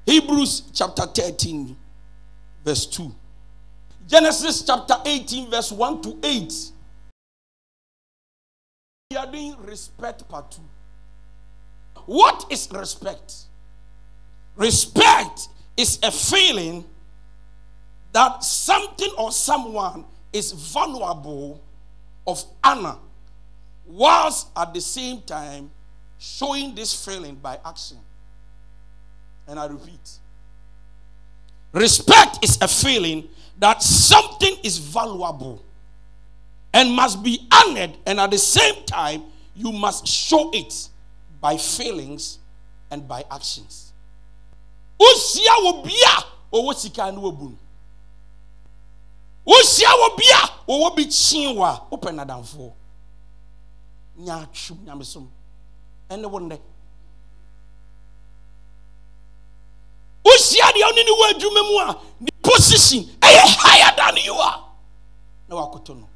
Hebrews chapter 13, verse 2. Genesis chapter 18, verse 1 to 8. We are doing respect part 2. What is respect? Respect is a feeling that something or someone is valuable, of honor, whilst at the same time showing this feeling by action. And I repeat, respect is a feeling that something is valuable and must be honored, and at the same time you must show it by feelings and by actions. Usia wobia owo sika no obun. Usia wobia owo bi chinwa open adamfo. Nya twum nyamesom. Ene wonde. Usia de oni ni wadwuma mu a the position higher than you are. Na wakoto no.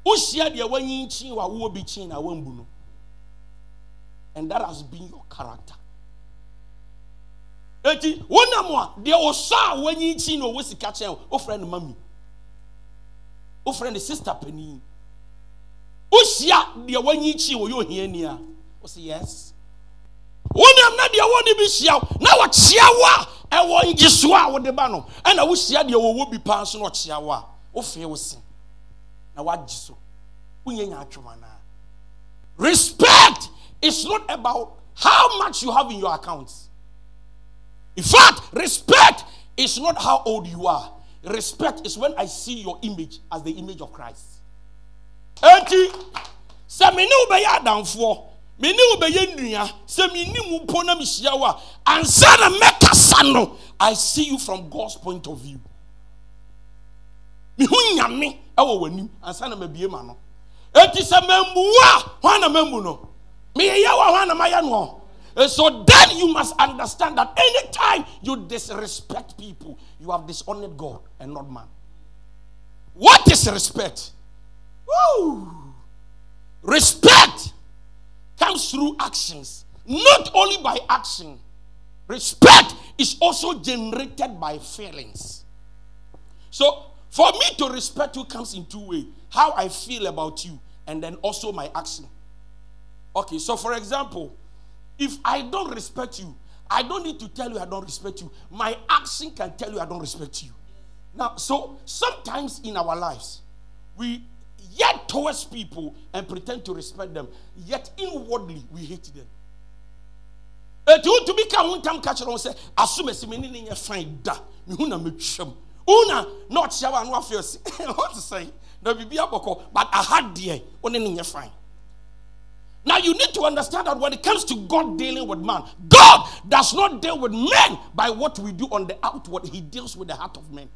Usia de wanyi chinwa wo bi chin na wambu no. And that has been your character. Eti wona mo de osa wanyi chi no wo sika chen o friend mami. O friend sister pani. O sia de wanyi chi wo yo hiani a. O say yes. Wona na de woni bi sia na wo chia wa e wo ngiso a wo de ba no. E na wo sia de wo bi pa so no chia wa. O fe wo sin. Na wa giso. Unyenya atwoma na. Respect is not about how much you have in your accounts. In fact, respect is not how old you are. Respect is when I see your image as the image of Christ. Enti, se me ne obeye adamfo, me ne obeye nua, se me ni mu po na me hia wa, ansa na mekasa no, I see you from God's point of view. Me hu nyame e wo wanim, ansa na mabie ma no. Enti se membuwa, hwan na membu no? So then you must understand that anytime you disrespect people, you have dishonored God and not man. What is respect? Woo! Respect comes through actions, not only by action. Respect is also generated by feelings. So for me to respect you comes in two ways: how I feel about you, and then also my action. Okay, so for example, if I don't respect you, I don't need to tell you I don't respect you. My action can tell you I don't respect you. Now, so sometimes in our lives, we yet towards people and pretend to respect them, yet inwardly we hate them. To become one time catcher and say, assume si meni ni fine da, mi huna me twam. Una not shawa no afio. What to say? No bibia boko, but I had there, one ni fine. Now you need to understand that when it comes to God dealing with man, God does not deal with men by what we do on the outward. He deals with the heart of men.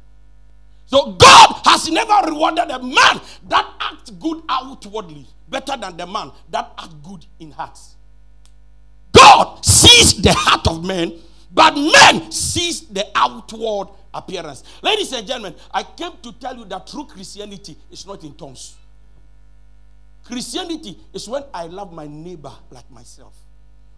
So God has never rewarded a man that acts good outwardly better than the man that acts good in heart. God sees the heart of men, but men sees the outward appearance. Ladies and gentlemen, I came to tell you that true Christianity is not in tongues. Christianity is when I love my neighbor like myself.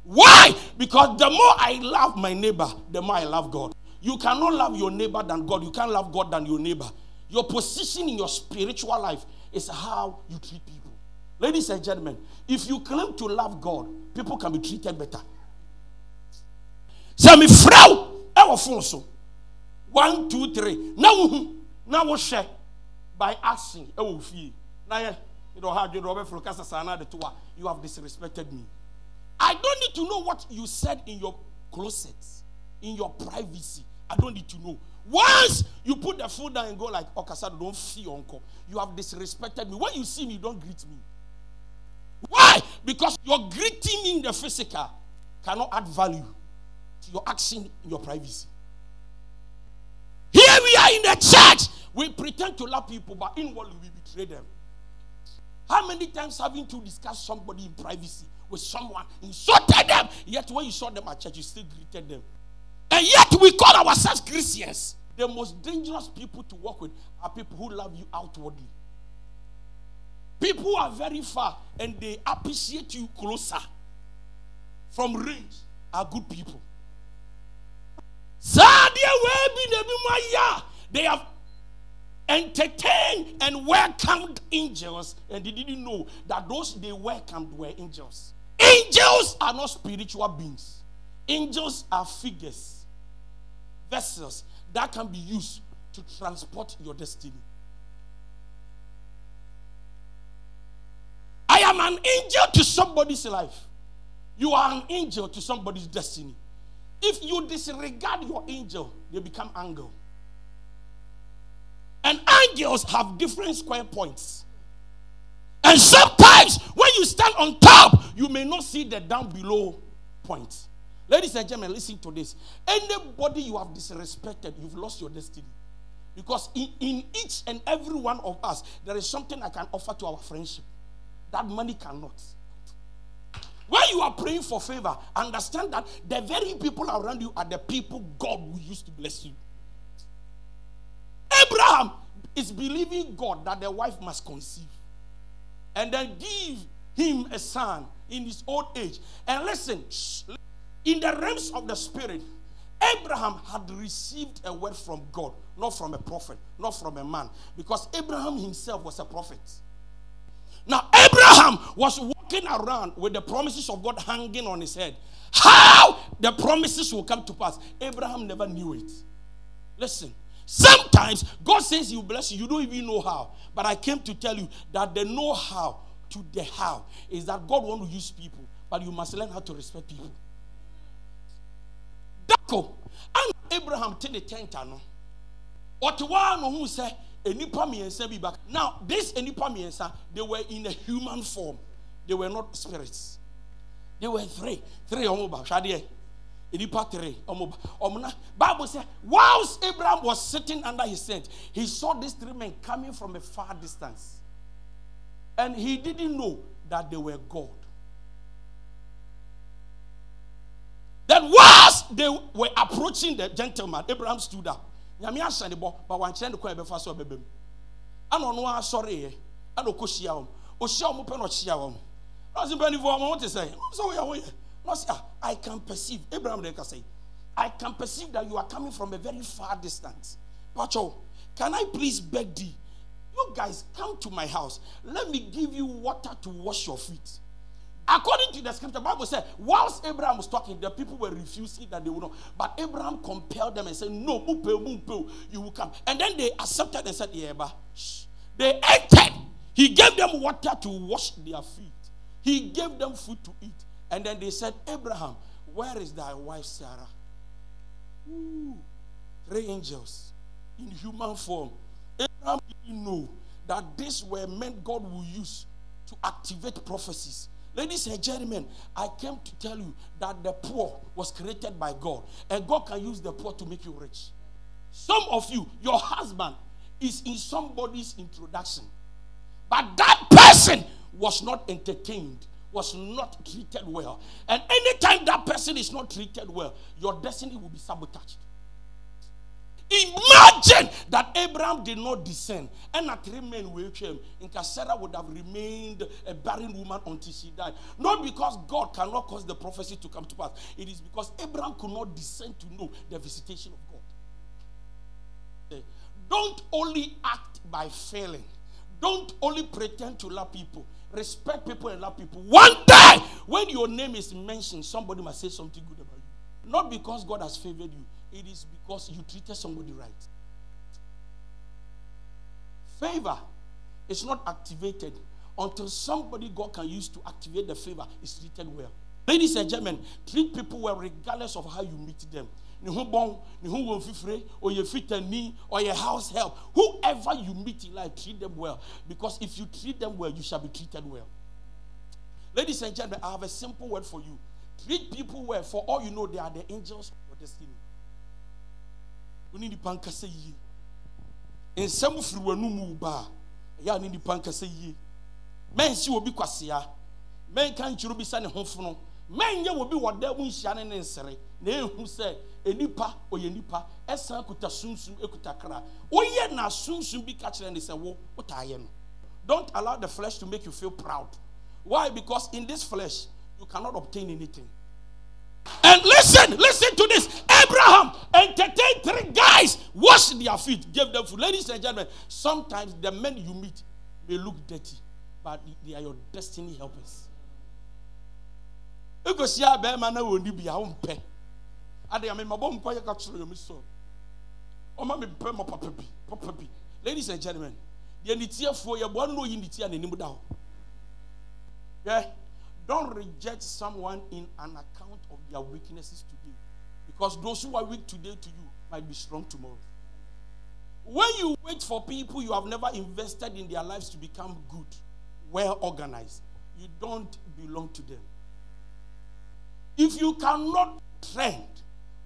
Why? Because the more I love my neighbor, the more I love God. You cannot love your neighbor than God. You can't love God than your neighbor. Your position in your spiritual life is how you treat people. Ladies and gentlemen, if you claim to love God, people can be treated better. Say me frau, ewo fonso. 1, 2, 3. Now we share by asking. Ewo fie. Now you have disrespected me. I don't need to know what you said in your closet, in your privacy. I don't need to know. Once you put the food down and go like, Okasado, don't feel uncle. You have disrespected me. When you see me, you don't greet me. Why? Because your greeting me in the physical cannot add value to your action in your privacy. Here we are in the church. We pretend to love people, but inwardly we betray them. How many times having to discuss somebody in privacy with someone, insulted them, yet when you saw them at church, you still greeted them. And yet we call ourselves Christians. The most dangerous people to work with are people who love you outwardly. People who are very far and they appreciate you closer from range are good people. They have entertained and welcomed angels, and they didn't know that those they welcomed were angels. Angels are not spiritual beings. Angels are figures, vessels that can be used to transport your destiny. I am an angel to somebody's life. You are an angel to somebody's destiny. If you disregard your angel, they become angel. And angels have different square points. And sometimes when you stand on top, you may not see the down below point. Ladies and gentlemen, listen to this. Anybody you have disrespected, you've lost your destiny. Because in each and every one of us, there is something I can offer to our friendship that money cannot. When you are praying for favor, understand that the very people around you are the people God will use to bless you. Abraham is believing God that the wife must conceive and then give him a son in his old age. And listen, in the realms of the spirit, Abraham had received a word from God, not from a prophet, not from a man, because Abraham himself was a prophet. Now, Abraham was walking around with the promises of God hanging on his head. How the promises will come to pass, Abraham never knew it. Listen, sometimes God says he will bless you. You don't even know how. But I came to tell you that the know-how to the how is that God wants to use people, but you must learn how to respect people. Dako, and Abraham take the tent. Who said, now, this enipa they were in a human form. They were not spirits. They were three omoba. Enipa three omoba. Bible says, whilst Abraham was sitting under his tent, he saw these three men coming from a far distance, and he didn't know that they were God. Then whilst they were approaching the gentleman, Abraham stood up. But one chain the coin before so baby. I don't know sorry. I don't know what to say. So I can perceive. Abraham can say, I can perceive that you are coming from a very far distance. Pacho, can I please beg thee? You guys come to my house. Let me give you water to wash your feet. According to the scripture, the Bible said, whilst Abraham was talking, the people were refusing that they would not. But Abraham compelled them and said, no, you will come. And then they accepted and said, yeah, but they entered. He gave them water to wash their feet. He gave them food to eat. And then they said, Abraham, where is thy wife Sarah? Ooh, 3 angels in human form. Abraham didn't know that these were men God will use to activate prophecies. Ladies and gentlemen, I came to tell you that the poor was created by God, and God can use the poor to make you rich. Some of you, your husband is in somebody's introduction, but that person was not entertained, was not treated well. And anytime that person is not treated well, your destiny will be sabotaged. Imagine that Abraham did not descend, and that 3 men will came. In Sarah would have remained a barren woman until she died. Not because God cannot cause the prophecy to come to pass. It is because Abraham could not descend to know the visitation of God. Don't only act by failing. Don't only pretend to love people. Respect people and love people. One day, when your name is mentioned, somebody must say something good about you. Not because God has favored you. It is because you treated somebody right. Favor is not activated until somebody God can use to activate the favor is treated well. Ladies and gentlemen, treat people well regardless of how you meet them. Or your fit and knee, or your house help. Whoever you meet in life, treat them well. Because if you treat them well, you shall be treated well. Ladies and gentlemen, I have a simple word for you. Treat people well. For all you know, they are the angels of your destiny. We need the panka say ye. In some of you were no move bar. Ya need the panka say ye. Men see will be quasia. Men can't you be sending home for no. Men ye will be what they won't shannon and say. Nay, who said, a nipa or ye nipa, as son could assume ekutakra. Oh, yet now soon be catching and they say, what I am. Don't allow the flesh to make you feel proud. Why? Because in this flesh, you cannot obtain anything. And Listen to this. Abraham entertained 3 guys, washed their feet, gave them food. Ladies and gentlemen, sometimes the men you meet may look dirty, but they are your destiny helpers. Because ya be man na woni bia wo mpe ade am mabom mpa ya ka chiro yomi so o ma me pe mo papa bi. Ladies and gentlemen, the nitiefo ye bo no yi nitia na nim da ho. Yeah, don't reject someone in an account of their weaknesses today, because those who are weak today to you might be strong tomorrow. When you wait for people you have never invested in their lives to become good, well organized, you don't belong to them. If you cannot trend,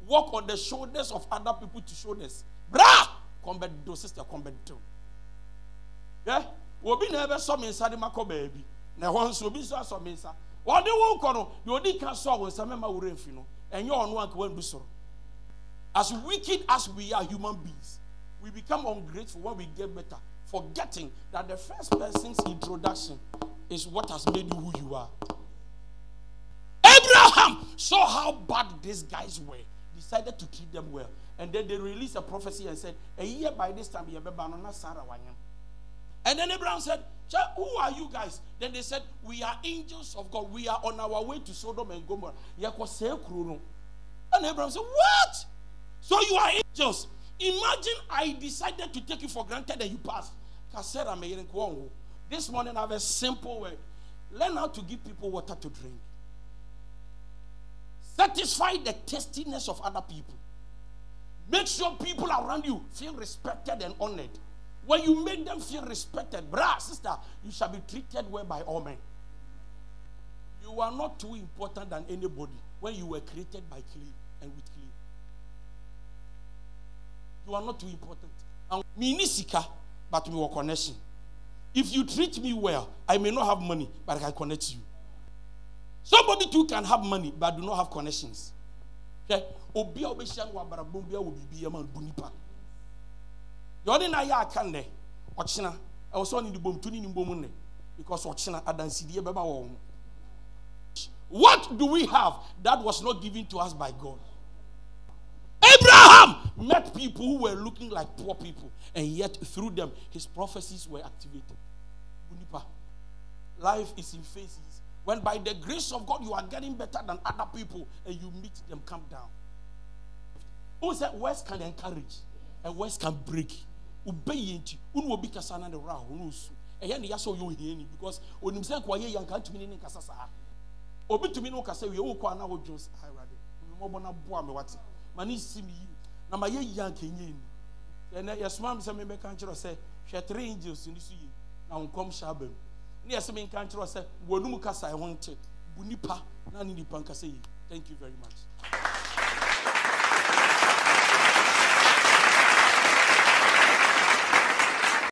walk on the shoulders of other people to shoulders, brah, combat do sister, combat do. Yeah, we be never saw me inside my baby. Now once we be saw me inside. What do you want? You only can saw when some member will refino, and you on one can do so. As wicked as we are human beings, we become ungrateful when we get better, forgetting that the first person's introduction is what has made you who you are. Abraham saw how bad these guys were, decided to treat them well, and then they released a prophecy and said, a year by this time, and then Abraham said, who are you guys? Then they said, we are angels of God. We are on our way to Sodom and Gomorrah. And Abraham said, what? So you are angels? Imagine I decided to take you for granted and you passed. This morning I have a simple word. Learn how to give people water to drink. Satisfy the tastiness of other people. Make sure people around you feel respected and honored. When you make them feel respected, brah, sister, you shall be treated well by all men. You are not too important than anybody when you were created by clay and with clay. You are not too important. And me nisika, but we will connection. If you treat me well, I may not have money, but I can connect you. Somebody too can have money, but do not have connections. Okay? Obia obeshan wa barabombia will be man bunipa. The only na ya can de ochina. I was on in the bomb tuni ni bomune because ochina adansi die beba wo. What do we have that was not given to us by God? Abraham met people who were looking like poor people, and yet through them his prophecies were activated. Bunipa. Life is in phases. When by the grace of God you are getting better than other people and you meet them, come down. Who said words can encourage and words can break? Because when you say quiet, you can't mean in Casasa. Obi to me no kasa we o kwa na wo Jones irade. Mo bo na boa me wate. Mani simi na ma ye yan kenyin. And yesma me say me kan kiro say hwe 3 angels ni so yi. Na onkom shabam. Ne yesma me kan kiro say wonum kasa e wonte. Bunipa na ni nipa kasa yi. Thank you very much.